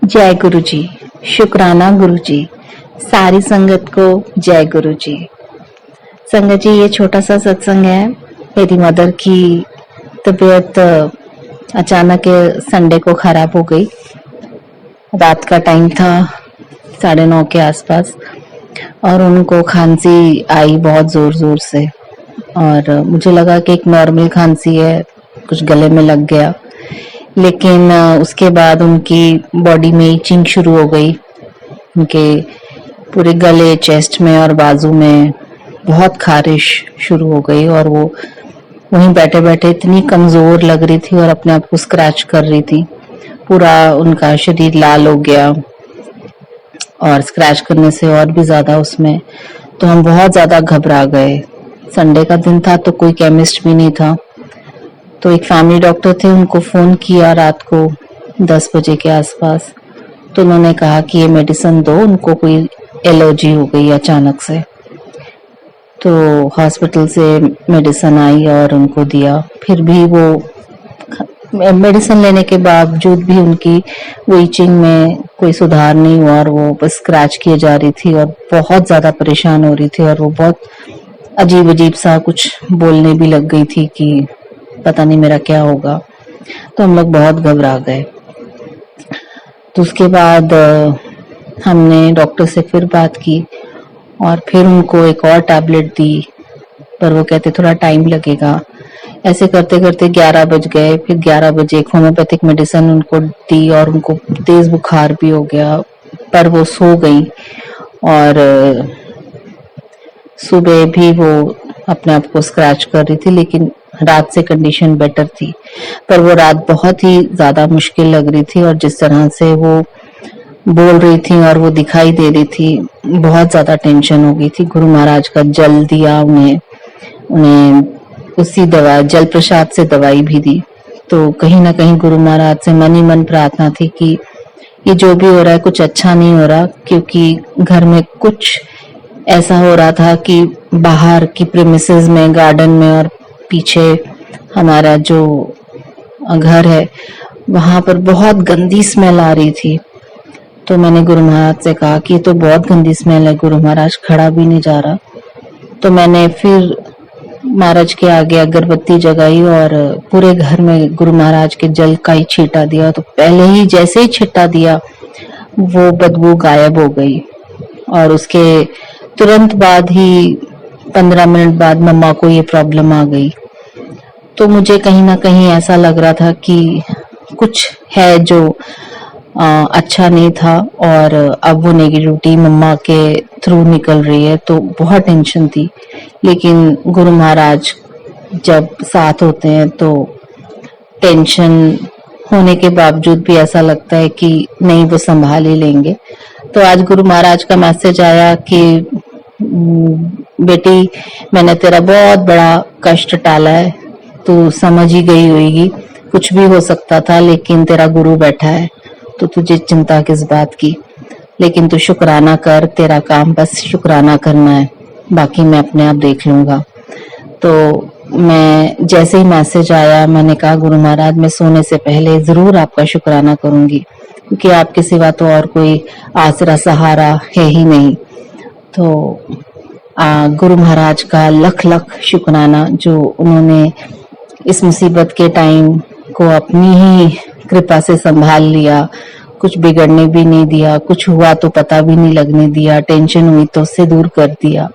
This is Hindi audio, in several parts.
जय गुरु जी। शुक्राना गुरु जी। सारी संगत को जय गुरु जी। संगत जी, ये छोटा सा सत्संग है। मेरी मदर की तबीयत अचानक संडे को खराब हो गई। रात का टाइम था, 9:30 के आसपास, और उनको खांसी आई बहुत जोर जोर से। और मुझे लगा कि एक नॉर्मल खांसी है, कुछ गले में लग गया, लेकिन उसके बाद उनकी बॉडी में इचिंग शुरू हो गई। उनके पूरे गले, चेस्ट में और बाजू में बहुत खारिश शुरू हो गई, और वो वहीं बैठे बैठे इतनी कमजोर लग रही थी और अपने आप को स्क्रैच कर रही थी। पूरा उनका शरीर लाल हो गया, और स्क्रैच करने से और भी ज्यादा उसमें। तो हम बहुत ज्यादा घबरा गए। संडे का दिन था तो कोई केमिस्ट भी नहीं था, तो एक फैमिली डॉक्टर थे, उनको फोन किया रात को 10 बजे के आसपास। तो उन्होंने कहा कि ये मेडिसिन दो, उनको कोई एलर्जी हो गई अचानक से। तो हॉस्पिटल से मेडिसिन आई और उनको दिया। फिर भी वो मेडिसिन लेने के बावजूद भी उनकी वो इचिंग में कोई सुधार नहीं हुआ, और वो बस स्क्रैच किए जा रही थी और बहुत ज्यादा परेशान हो रही थी। और वो बहुत अजीब अजीब सा कुछ बोलने भी लग गई थी कि पता नहीं मेरा क्या होगा। तो हम लोग बहुत घबरा गए। तो उसके बाद हमने डॉक्टर से फिर बात की और फिर उनको एक और टैबलेट दी, पर वो कहते थोड़ा टाइम लगेगा। ऐसे करते करते 11 बज गए। फिर 11 बजे एक होम्योपैथिक मेडिसिन उनको दी और उनको तेज बुखार भी हो गया, पर वो सो गई। और सुबह भी वो अपने आप को स्क्रैच कर रही थी, लेकिन रात से कंडीशन बेटर थी। पर वो रात बहुत ही ज्यादा मुश्किल लग रही थी, और जिस तरह से वो बोल रही थी और वो दिखाई दे रही थी, बहुत ज्यादा टेंशन हो गई थी। गुरु महाराज का जल दिया उन्हें उसी दवा जल प्रसाद से दवाई भी दी। तो कहीं ना कहीं गुरु महाराज से मन ही मन प्रार्थना थी कि ये जो भी हो रहा है कुछ अच्छा नहीं हो रहा, क्योंकि घर में कुछ ऐसा हो रहा था कि बाहर की प्रेमिसेस में, गार्डन में और पीछे हमारा जो घर है वहां पर बहुत गंदी स्मेल आ रही थी। तो मैंने गुरु महाराज से कहा कि ये तो बहुत गंदी स्मेल है गुरु महाराज, खड़ा भी नहीं जा रहा। तो मैंने फिर महाराज के आगे अगरबत्ती जगाई और पूरे घर में गुरु महाराज के जल का ही छींटा दिया। तो पहले ही जैसे ही छींटा दिया वो बदबू गायब हो गई, और उसके तुरंत बाद ही 15 मिनट बाद मम्मा को ये प्रॉब्लम आ गई। तो मुझे कहीं ना कहीं ऐसा लग रहा था कि कुछ है जो अच्छा नहीं था, और अब वो नेगेटिविटी मम्मा के थ्रू निकल रही है। तो बहुत टेंशन थी, लेकिन गुरु महाराज जब साथ होते हैं तो टेंशन होने के बावजूद भी ऐसा लगता है कि नहीं, वो संभाल ही लेंगे। तो आज गुरु महाराज का मैसेज आया कि बेटी, मैंने तेरा बहुत बड़ा कष्ट टाला है, तू समझ ही गई होगी, कुछ भी हो सकता था, लेकिन तेरा गुरु बैठा है तो तुझे चिंता किस बात की। लेकिन तू शुक्राना कर, तेरा काम बस शुक्राना करना है, बाकी मैं अपने आप देख लूंगा। तो मैं जैसे ही मैसेज आया मैंने कहा गुरु महाराज, मैं सोने से पहले जरूर आपका शुक्राना करूंगी, क्योंकि आपके सिवा तो और कोई आसरा सहारा है ही नहीं। तो गुरु महाराज का लख लख शुक्राना, जो उन्होंने इस मुसीबत के टाइम को अपनी ही कृपा से संभाल लिया, कुछ बिगड़ने भी नहीं दिया, कुछ हुआ तो पता भी नहीं लगने दिया, टेंशन हुई तो उससे दूर कर दिया।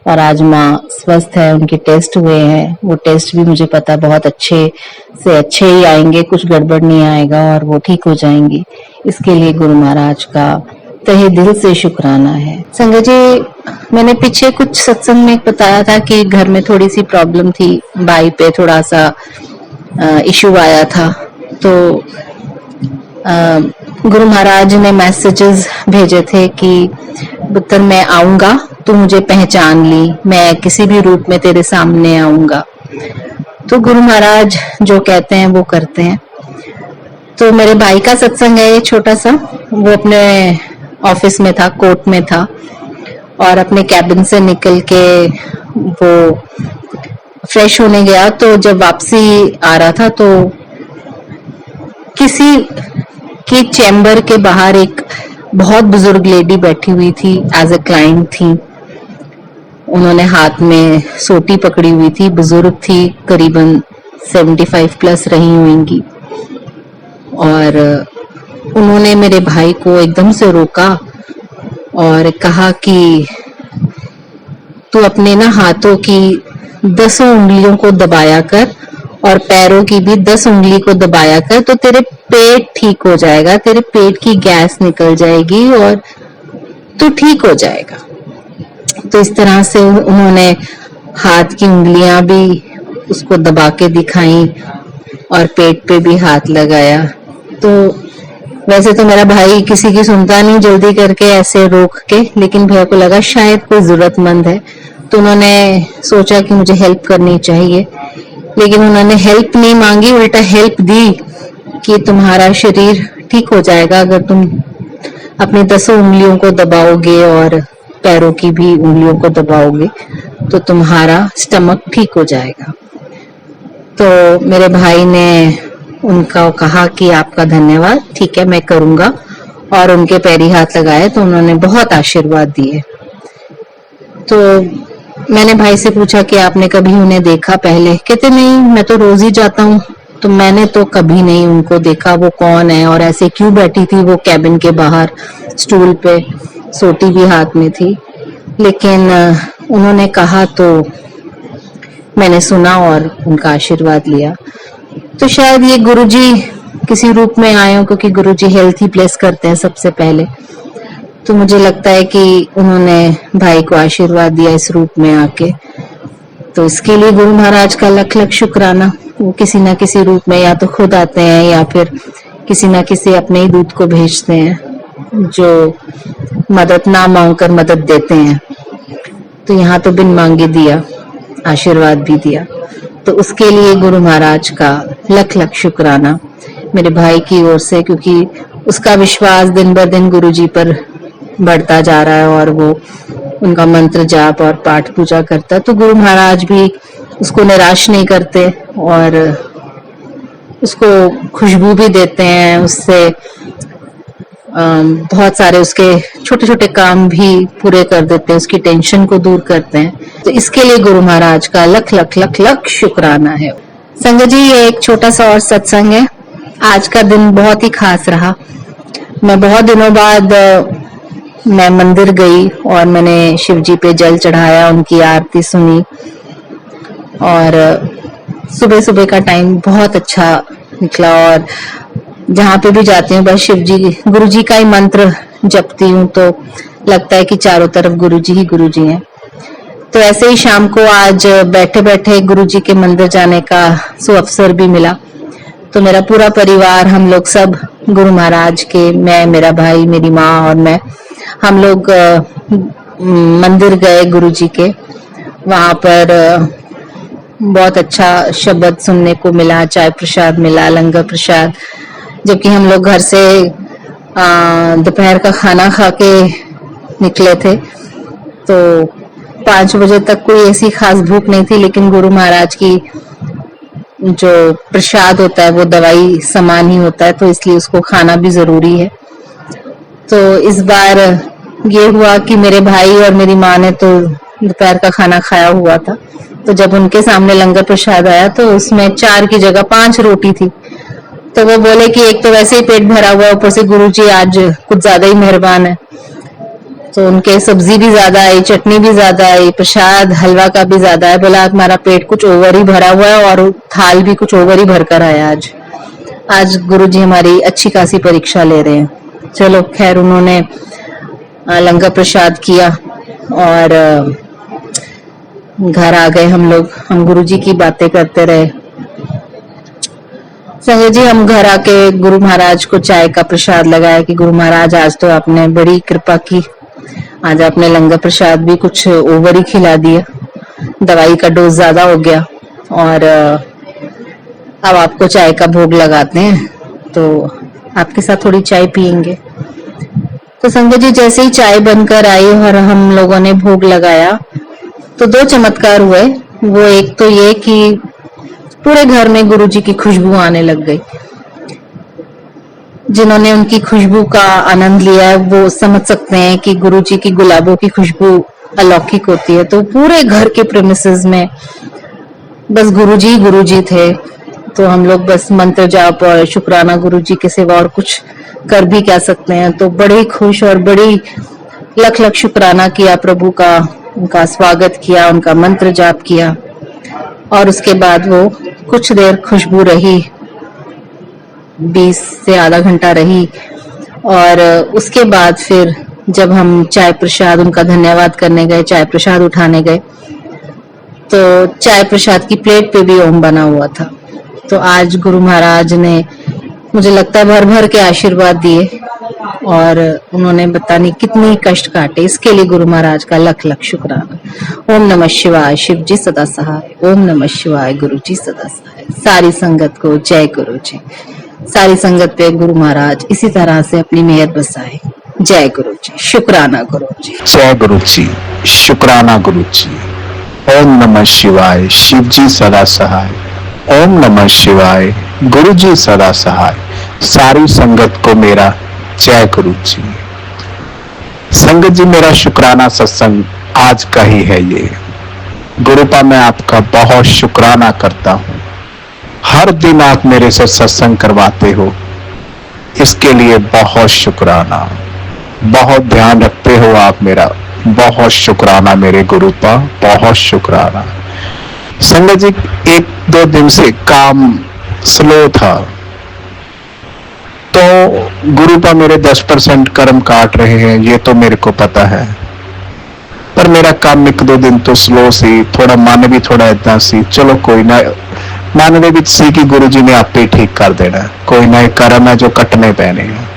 और आज माँ स्वस्थ है, उनके टेस्ट हुए हैं, वो टेस्ट भी मुझे पता बहुत अच्छे से अच्छे ही आएंगे, कुछ गड़बड़ नहीं आएगा और वो ठीक हो जाएंगी। इसके लिए गुरु महाराज का तहे दिल से शुक्राना है। संगत जी, मैंने पीछे कुछ सत्संग में बताया था कि घर में थोड़ी सी प्रॉब्लम थी, भाई पे थोड़ा सा इशू आया था। तो गुरु महाराज ने मैसेजेस भेजे थे कि पुत्र मैं आऊंगा, तू मुझे पहचान ली, मैं किसी भी रूप में तेरे सामने आऊंगा। तो गुरु महाराज जो कहते हैं वो करते हैं। तो मेरे भाई का सत्संग है ये छोटा सा, वो अपने ऑफिस में था, कोर्ट में था, और अपने कैबिन से निकल के वो फ्रेश होने गया। तो जब वापसी आ रहा था तो किसी कि चैम्बर के बाहर एक बहुत बुजुर्ग लेडी बैठी हुई थी, एज अ क्लाइंट थी। उन्होंने हाथ में सोटी पकड़ी हुई थी, बुजुर्ग थी, करीबन 75 प्लस रही होंगी। और उन्होंने मेरे भाई को एकदम से रोका और कहा कि तू अपने ना हाथों की 10 उंगलियों को दबाया कर और पैरों की भी 10 उंगली को दबाया कर, तो तेरे पेट ठीक हो जाएगा, तेरे पेट की गैस निकल जाएगी और तू ठीक हो जाएगा। तो इस तरह से उन्होंने हाथ की उंगलियां भी उसको दबा के दिखाई और पेट पे भी हाथ लगाया। तो वैसे तो मेरा भाई किसी की सुनता नहीं, जल्दी करके ऐसे रोक के, लेकिन भैया को लगा शायद कोई जरूरतमंद है, तो उन्होंने सोचा कि मुझे हेल्प करनी चाहिए। लेकिन उन्होंने हेल्प नहीं मांगी, उल्टा हेल्प दी कि तुम्हारा शरीर ठीक हो जाएगा अगर तुम अपनी 10 उंगलियों को दबाओगे और पैरों की भी उंगलियों को दबाओगे, तो तुम्हारा स्टमक ठीक हो जाएगा। तो मेरे भाई ने उनका कहा कि आपका धन्यवाद, ठीक है मैं करूंगा, और उनके पैरी हाथ लगाए तो उन्होंने बहुत आशीर्वाद दिए। तो मैंने भाई से पूछा कि आपने कभी उन्हें देखा पहले? कहते नहीं, मैं तो रोज ही जाता हूँ, तो मैंने तो कभी नहीं उनको देखा, वो कौन है और ऐसे क्यों बैठी थी वो कैबिन के बाहर स्टूल पे, सोटी भी हाथ में थी। लेकिन उन्होंने कहा तो मैंने सुना और उनका आशीर्वाद लिया। तो शायद ये गुरुजी किसी रूप में आए हो, क्योंकि गुरुजी हेल्थ ही प्लेस करते हैं सबसे पहले। तो मुझे लगता है कि उन्होंने भाई को आशीर्वाद दिया इस रूप में आके। तो इसके लिए गुरु महाराज का लख लख शुक्राना। वो किसी ना किसी रूप में या तो खुद आते हैं या फिर किसी ना किसी अपने ही दूत को भेजते हैं जो मदद ना मांग कर मदद देते हैं। तो यहाँ तो बिन मांगे दिया, आशीर्वाद भी दिया। तो उसके लिए गुरु महाराज का लख लख शुक्राना मेरे भाई की ओर से, क्योंकि उसका विश्वास दिन ब दिन गुरुजी पर बढ़ता जा रहा है और वो उनका मंत्र जाप और पाठ पूजा करता है। तो गुरु महाराज भी उसको निराश नहीं करते और उसको खुशबू भी देते हैं, उससे बहुत सारे उसके छोटे छोटे काम भी पूरे कर देते हैं, उसकी टेंशन को दूर करते हैं। तो इसके लिए गुरु महाराज का लख लख लख लख शुक्राना है। संगत जी, ये एक छोटा सा और सत्संग है। आज का दिन बहुत ही खास रहा। मैं बहुत दिनों बाद मैं मंदिर गई और मैंने शिव जी पे जल चढ़ाया, उनकी आरती सुनी और सुबह सुबह का टाइम बहुत अच्छा निकला। और जहाँ पे भी जाती हूँ बस शिव जी, गुरु जी का ही मंत्र जपती हूँ, तो लगता है कि चारों तरफ गुरु जी ही गुरु जी हैं। तो ऐसे ही शाम को आज बैठे बैठे गुरु जी के मंदिर जाने का सुअवसर भी मिला। तो मेरा पूरा परिवार, हम लोग सब गुरु महाराज के, मैं, मेरा भाई, मेरी माँ और मैं, हम लोग मंदिर गए गुरु जी के। वहां पर बहुत अच्छा शब्द सुनने को मिला, चाय प्रसाद मिला, लंगर प्रसाद। जबकि हम लोग घर से दोपहर का खाना खा के निकले थे, तो 5 बजे तक कोई ऐसी खास भूख नहीं थी, लेकिन गुरु महाराज की जो प्रसाद होता है वो दवाई समान ही होता है, तो इसलिए उसको खाना भी जरूरी है। तो इस बार ये हुआ कि मेरे भाई और मेरी माँ ने तो दोपहर का खाना खाया हुआ था, तो जब उनके सामने लंगर प्रसाद आया तो उसमें 4 की जगह 5 रोटी थी। तो वो बोले कि एक तो वैसे ही पेट भरा हुआ, ऊपर से गुरुजी आज कुछ ज्यादा ही मेहरबान है, तो उनके सब्जी भी ज्यादा आई, चटनी भी ज्यादा आई, प्रसाद हलवा का भी ज्यादा है। बोला तुम्हारा पेट कुछ ओवर ही भरा हुआ है और थाल भी कुछ ओवर ही भर कर आया आज गुरुजी हमारी अच्छी खासी परीक्षा ले रहे हैं। चलो खैर, उन्होंने लंगर प्रसाद किया और घर आ गए हम लोग। हम गुरुजी की बातें करते रहे। संजय जी, हम घर आके गुरु महाराज को चाय का प्रसाद लगाया कि गुरु महाराज आज तो आपने बड़ी कृपा की, आज आपने लंगर प्रसाद भी कुछ ओवर ही खिला दिया, दवाई का डोज ज्यादा हो गया और अब आपको चाय का भोग लगाते हैं, तो आपके साथ थोड़ी चाय पियेंगे। तो संगत जी, जैसे ही चाय बनकर आई और हम लोगों ने भोग लगाया तो 2 चमत्कार हुए। वो एक तो ये कि पूरे घर में गुरुजी की खुशबू आने लग गई। जिन्होंने उनकी खुशबू का आनंद लिया है वो समझ सकते हैं कि गुरुजी की गुलाबों की खुशबू अलौकिक होती है। तो पूरे घर के प्रेमिसेस में बस गुरुजी थे। तो हम लोग बस मंत्र जाप और शुक्राना गुरुजी के सिवा और कुछ कर भी क्या सकते हैं। तो बड़े खुश और बड़ी लख लख शुक्राना किया प्रभु का, उनका स्वागत किया, उनका मंत्र जाप किया और उसके बाद वो कुछ देर खुशबू रही, 20 से आधा घंटा रही। और उसके बाद फिर जब हम चाय प्रसाद उनका धन्यवाद करने गए, चाय प्रसाद उठाने गए, तो चाय प्रसाद की प्लेट पे भी ओम बना हुआ था। तो आज गुरु महाराज ने मुझे लगता है भर भर के आशीर्वाद दिए और उन्होंने पता नहीं कितनी कष्ट काटे, इसके लिए गुरु महाराज का लख लख शुक्राना। ओम नमः शिवाय, शिव जी सदा सहाय। ओम नमः शिवाय, गुरु जी सदा सहाय। सारी संगत को जय गुरु जी। सारी संगत पे गुरु महाराज इसी तरह से अपनी मेहर बरसाए। जय गुरु जी, शुक्राना गुरु जी। जय गुरु जी, शुक्राना गुरु जी। ओम नमः शिवाय, शिव जी सदा सहाय। ओम नमः शिवाय, गुरु जी सदा सहाय। सारी संगत को मेरा जय गुरु जी। संगत जी, मेरा शुक्राना सत्संग आज का ही है ये। गुरुपा मैं आपका बहुत शुक्राना करता हूँ। हर दिन आप मेरे से सत्संग करवाते हो, इसके लिए बहुत शुक्राना। बहुत ध्यान रखते हो आप मेरा, बहुत शुक्राना मेरे गुरुपा, बहुत शुक्राना। संगत जी, 1-2 दिन से काम स्लो था, तो गुरुपा मेरे 10% कर्म काट रहे हैं, ये तो मेरे को पता है। पर मेरा काम 1-2 दिन तो स्लो सी, थोड़ा मन भी थोड़ा इतना सी। चलो कोई ना, मन ਦੇ ਵਿੱਚ ਸੀ कि गुरु जी ने आपे ठीक कर देना। कोई ना, एक कर्म है जो कटने पैने हैं।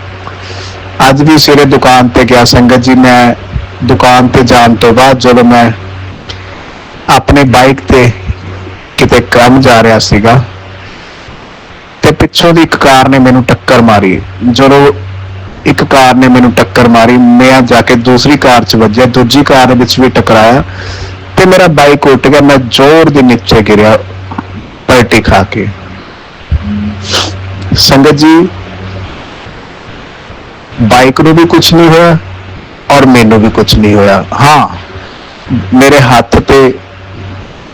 ਅੱਜ ਵੀ ਸਵੇਰੇ ਦੁਕਾਨ ਤੇ ਗਿਆ ਸੰਗਤ ਜੀ। ਮੈਂ ਦੁਕਾਨ ਤੇ ਜਾਣ ਤੋਂ ਬਾਅਦ ਜਦੋਂ ਮੈਂ ਆਪਣੇ ਬਾਈਕ ਤੇ ਕਿਤੇ ਕੰਮ ਜਾ ਰਿਹਾ ਸੀਗਾ ਤੇ ਪਿੱਛੋਂ ਦੀ ਇੱਕ ਕਾਰ ਨੇ ਮੈਨੂੰ ਟੱਕਰ ਮਾਰੀ। ਜਦੋਂ ਇੱਕ ਕਾਰ ਨੇ ਮੈਨੂੰ ਟੱਕਰ ਮਾਰੀ, ਮੈਂ ਜਾ ਕੇ ਦੂਸਰੀ ਕਾਰ 'ਚ ਵੱਜਿਆ, ਦੂਜੀ ਕਾਰ ਦੇ ਵਿੱਚ ਵੀ ਟਕਰਾਇਆ ਤੇ ਮੇਰਾ ਬਾਈਕ ਉਲਟ ਗਿਆ। ਮੈਂ ਜ਼ੋਰ ਦੀ ਨੀਚੇ ਗਿਰਿਆ ਪਲਟੀ ਖਾ ਕੇ। ਸੰਗਤ ਜੀ, बाइक ਨੂੰ भी कुछ नहीं होया और मैनू भी कुछ नहीं होया। हाँ, मेरे हाथ पे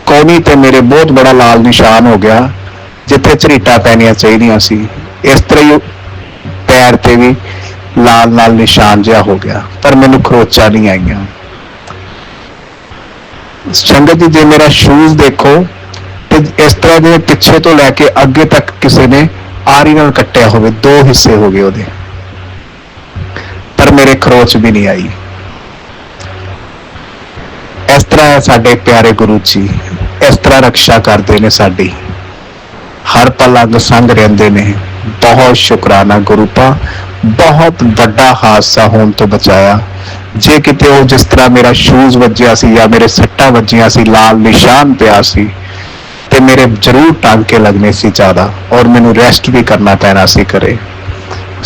कोनी ते मेरे बहुत बड़ा लाल निशान हो गया, जिथे झरीटा पैनिया चाहिए सी। इस तरह ही पैर ते भी लाल लाल निशान जिहा हो गया, पर मैनू खरोचा नहीं आईया। संगत जी, जे मेरा शूज देखो तो इस तरह जे पिछे तो लैके अगे तक किसी ने आरी नाल कट्टिया होवे, 2 हिस्से हो गए उहदे, पर मेरे खरोच भी नहीं आई। इस तरह है साडे प्यारे गुरु जी, इस तरह रक्षा करते ने साडी, हर पल अंग संग रहिंदे ने। बहुत शुक्राना गुरुपा, बहुत बड़ा हादसा होने तो बचाया। जे किते वो जिस तरह मेरा शूज वज्जिया सी या मेरे सट्टा वज्जिया सी, लाल निशान पिया सी ते मेरे जरूर टांके लगने सी ज्यादा और मैनू रेस्ट भी करना पैना सी करे।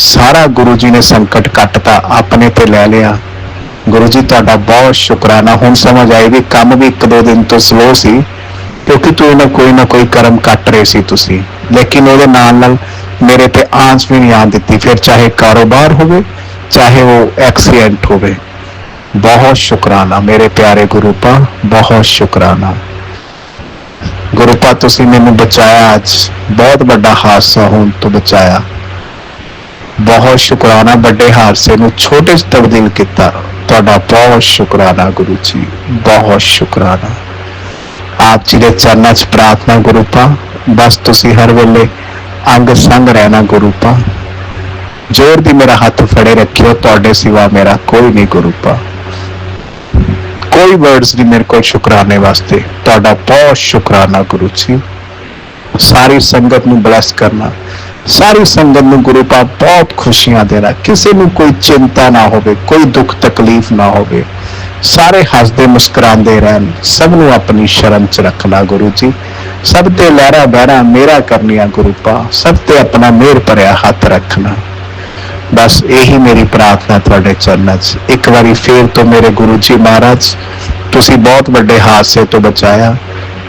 सारा गुरु जी ने संकट कटता, अपने ते ले लिया। गुरु जी तुहाडा बहुत शुक्राना। हुण समझ आई भी काम भी 1-2 दिन तो स्लो सी, क्योंकि तू ना कोई कर्म कट रहे सी तुसी, लेकिन ਉਹਦੇ ਨਾਲ मेरे ते आंच भी नहीं आन दिती, फिर चाहे कारोबार होवे चाहे वो एक्सीडेंट होवे। बहुत शुक्राना मेरे प्यारे गुरुपा, बहुत शुक्राना। गुरुपा तुसी मैनू बचाया, आज बहुत बड़ा हादसा होने तो बचाया। बहुत शुक्राना, बड़े हादसे नूं छोटे च तब्दील किया। तुहाडा बहुत शुक्राना गुरु जी, बहुत शुक्राना। आप जी के चरणों च प्रार्थना गुरुपा, बस तुसी हर वेले अंग संग रहना गुरुपा। जोर दी मेरा हाथ फड़े रखियो, तुहाडे सिवा मेरा कोई नहीं गुरुपा। कोई वर्ड्स नहीं मेरे को शुकराने वास्ते। तुहाडा बहुत शुक्राना गुरु जी। सारी संगत नूं ब्लैस करना, सारी संगत नूं गुरुपा बहुत खुशियां देना, किसी नूं कोई चिंता ना होवे, कोई दुख तकलीफ ना होवे, सारे हसदे मुस्कुरांदे रहन, सब नूं अपनी शरण च रखना गुरु जी। सब ते लहरा बहरा मेरा करनिया गुरुपा, सब ते अपना मेहर भरिया हाथ रखना। बस यही मेरी प्रार्थना तुहाडे चरणों च। एक बारी फिर तो मेरे गुरु जी महाराज, तुसी बहुत बड़े हादसे तो बचाया।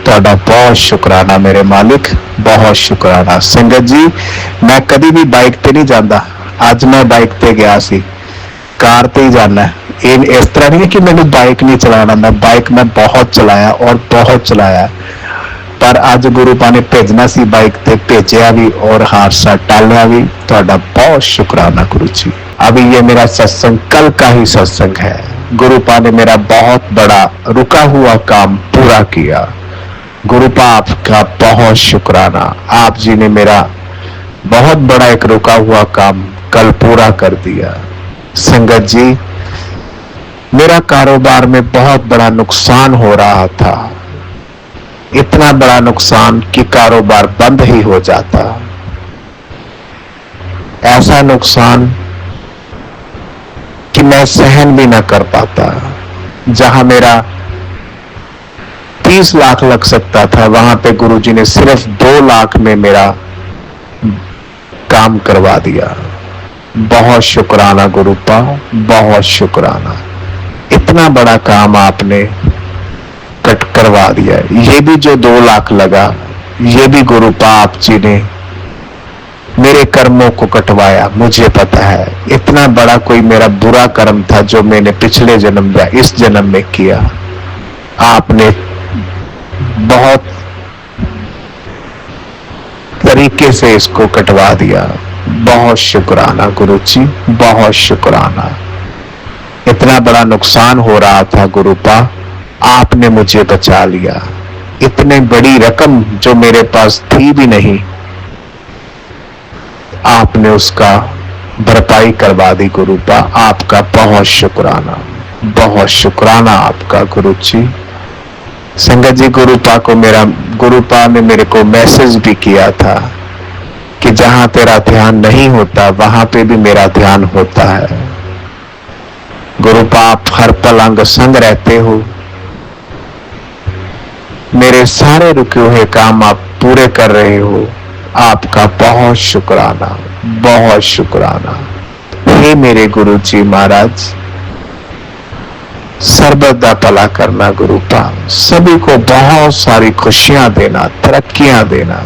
तुहाडा बहुत शुक्राना मेरे मालिक, बहुत शुक्राना। संगत जी, मैं कभी भी बाइक ते नहीं जाता, ਅੱਜ ਮੈਂ ਬਾਈਕ ਤੇ ਗਿਆ ਸੀ, ਕਾਰ ਤੇ ਹੀ ਜਾਣਾ। ਇਹ ਇਸ ਤਰ੍ਹਾਂ ਨਹੀਂ ਹੈ ਕਿ ਮੈਨੂੰ ਬਾਈਕ ਨਹੀਂ ਚਲਾਉਣਾ ਆਉਂਦਾ, ਬਾਈਕ ਮੈਂ ਬਹੁਤ ਚਲਾਇਆ ਔਰ बहुत चलाया, पर ਅੱਜ ਗੁਰੂ ਪਾ ਨੇ ਭੇਜਣਾ ਸੀ बाइक ਤੇ, ਭੇਜਿਆ भी और हादसा टालिया भी। ਤੁਹਾਡਾ बहुत शुक्राना गुरु जी। अभी ये मेरा सत्संग कल का ही सत्संग है। गुरु पा ने मेरा बहुत बड़ा रुका हुआ काम पूरा किया। गुरु पा आपका बहुत शुक्राना। आप जी ने मेरा बहुत बड़ा एक रुका हुआ काम कल पूरा कर दिया। संगत जी, मेरा कारोबार में बहुत बड़ा नुकसान हो रहा था, इतना बड़ा नुकसान कि कारोबार बंद ही हो जाता। ऐसा नुकसान कि मैं सहन भी ना कर पाता। जहां मेरा 30 लाख लग सकता था, वहां पे गुरुजी ने सिर्फ 2 लाख में मेरा काम करवा दिया। बहुत शुक्राना गुरुपा, बहुत शुक्राना। इतना बड़ा काम आपने कट करवा दिया। ये भी जो 2 लाख लगा, ये भी गुरुपा आप जी ने मेरे कर्मों को कटवाया। मुझे पता है इतना बड़ा कोई मेरा बुरा कर्म था जो मैंने पिछले जन्म या इस जन्म में किया, आपने बहुत तरीके से इसको कटवा दिया। बहुत शुक्राना गुरु जी, बहुत शुक्राना। इतना बड़ा नुकसान हो रहा था गुरुपा, आपने मुझे बचा लिया। इतनी बड़ी रकम जो मेरे पास थी भी नहीं, आपने उसका भरपाई करवा दी गुरुपा। आपका बहुत शुक्राना, बहुत शुक्राना आपका गुरु जी। संगत जी, गुरुपा ने मेरे को मैसेज भी किया था कि जहां तेरा ध्यान नहीं होता वहां पे भी मेरा ध्यान होता है। गुरुपा, आप हर पल अंग संग रहते हो। मेरे सारे रुके हुए काम आप पूरे कर रहे हो। आपका बहुत शुक्राना, बहुत शुक्राना। हे मेरे गुरु जी महाराज, सर्वदा भला करना गुरुपा। सभी को बहुत सारी खुशियां देना, तरक्कियां देना।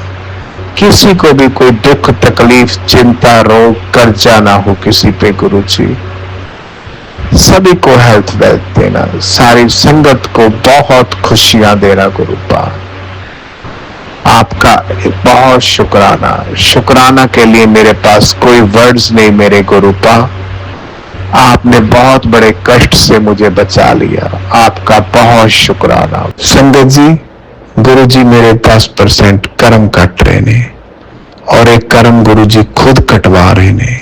किसी को भी कोई दुख तकलीफ चिंता रोग कर्जा ना हो किसी पे गुरु जी। सभी को हेल्थ वेल्थ देना, सारी संगत को बहुत खुशियां देना गुरुपा। आपका बहुत शुक्राना। शुक्राना के लिए मेरे पास कोई वर्ड्स नहीं मेरे गुरुपा। आपने बहुत बड़े कष्ट से मुझे बचा लिया। आपका बहुत शुक्राना। संगत जी, गुरु जी मेरे 10% कर्म कट रहे ने और एक कर्म गुरु जी खुद कटवा रहे ने।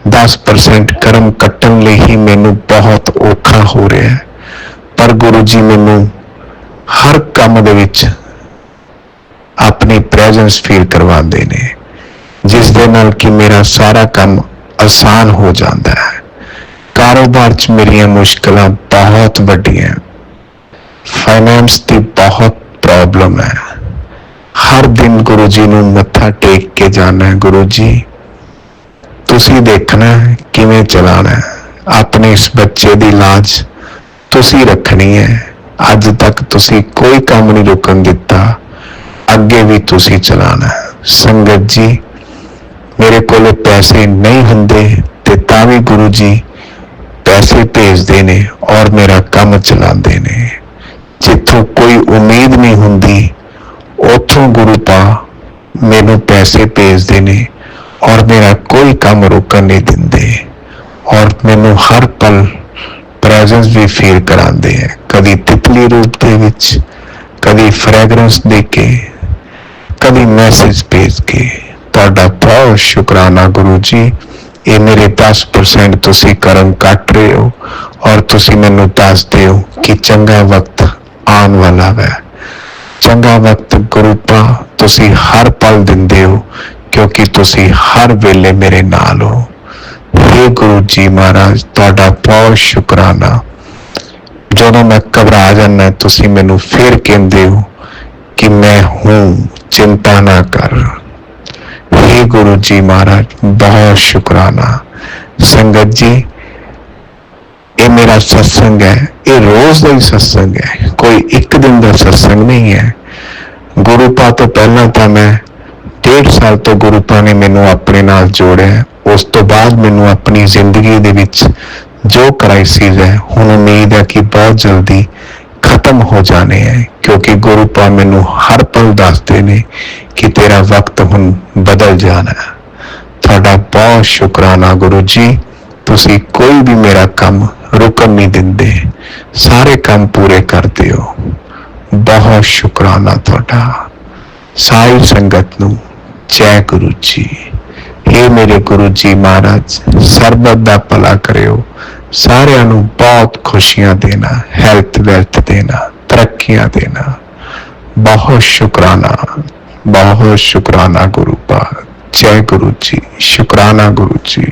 10% कर्म कट्टन ਲਈ ही मैनू बहुत औखा हो रहा है, पर गुरु जी मैनू हर काम दे विच अपनी प्रेजेंस फील करवाते ने, जिस दे नाल कि मेरा सारा काम आसान हो जाता है। कारोबार च मेरिया मुश्किलां बहुत वड्डियां, फाइनेंस की बहुत प्रॉब्लम है। हर दिन गुरु जी नूं मत्था टेक के जाना है। गुरु जी, तुसी देखना है किवें चलाना है। अपने इस बच्चे की लाज तुसी रखनी है। अज तक तुसी कोई काम नहीं रुकन दिता, अगे भी तुसी चलाना है। संगत जी, मेरे कोले पैसे नहीं हुंदे ते तां भी गुरु जी पैसे भेजदे ने और मेरा काम चलाते ने। जिथों कोई उम्मीद नहीं हुंदी उथों गुरु पा मैनू पैसे भेजदे ने और मेरा कोई काम रोकन नहीं दिंदे और मैनू हर पल प्रेजेंस भी फील कराते हैं। कभी तितली रूप दे विच, कभी फ्रैगरेंस दे के, कभी मैसेज भेज के। तुहाडा बहुत शुक्राना गुरु जी। ये मेरे 10% तुसी कर्म कट रहे हो और तुसी मैनू दसदे हो कि चंगा वक्त आने वाला है। चंगा वक्त गुरुपा तुसी हर पल दिंदे हो, क्योंकि तुसी हर वेले मेरे नाल हो। हे गुरु जी महाराज, तुहाडा बहुत शुक्राना। ਜਦੋਂ मैं घबरा जाना तुसी मैनू फिर कहते हो कि मैं हूं, चिंता ना कर। हे गुरु जी महाराज, बहुत शुक्राना। संगत जी, ये मेरा सत्संग है, ये रोज का ही सत्संग है, कोई एक दिन का सत्संग नहीं है। गुरुपा तो पहला था मैं 1.5 साल तो गुरुपा ने मैनू अपने नाल जोड़िया, ਉਸ ਤੋਂ ਬਾਅਦ ਮੈਨੂੰ ਆਪਣੀ ਜ਼ਿੰਦਗੀ ਦੇ ਵਿੱਚ ਜੋ ਕ੍ਰਾਈਸਿਸ ਹੈ ਹੁਣ ਉਮੀਦ ਹੈ ਕਿ ਬਹੁਤ ਜਲਦੀ ਖਤਮ ਹੋ ਜਾਣੇ ਹੈ, ਕਿਉਂਕਿ ਗੁਰੂ ਪਾ ਮੈਨੂੰ ਹਰ ਪਲ ਦੱਸਦੇ ਨੇ ਕਿ ਤੇਰਾ ਵਕਤ ਹੁਣ ਬਦਲ ਜਾਣਾ ਹੈ। ਤੁਹਾਡਾ ਬਹੁਤ ਸ਼ੁਕਰਾਨਾ ਗੁਰੂ ਜੀ, ਤੁਸੀਂ ਕੋਈ ਵੀ ਮੇਰਾ ਕੰਮ ਰੁਕਣ ਨਹੀਂ ਦਿੰਦੇ, ਸਾਰੇ ਕੰਮ ਪੂਰੇ ਕਰਦੇ ਹੋ। ਬਹੁਤ ਸ਼ੁਕਰਾਨਾ ਤੁਹਾਡਾ। ਸਾਰੀ ਸੰਗਤ ਨੂੰ ਜੈ ਗੁਰੂ ਜੀ। हे ਮੇਰੇ ਗੁਰੂ ਜੀ ਮਹਾਰਾਜ, ਸਰਬਤ ਦਾ ਭਲਾ ਕਰਿਓ, ਸਾਰਿਆਂ ਨੂੰ ਬਹੁਤ ਖੁਸ਼ੀਆਂ ਦੇਣਾ, ਹੈਲਥ ਵੈਲਥ ਦੇਣਾ, ਤਰੱਕੀਆਂ ਦੇਣਾ। ਬਹੁਤ ਸ਼ੁਕਰਾਨਾ ਗੁਰੂ ਪਾਕ। जय गुरु जी। शुक्राना गुरु जी।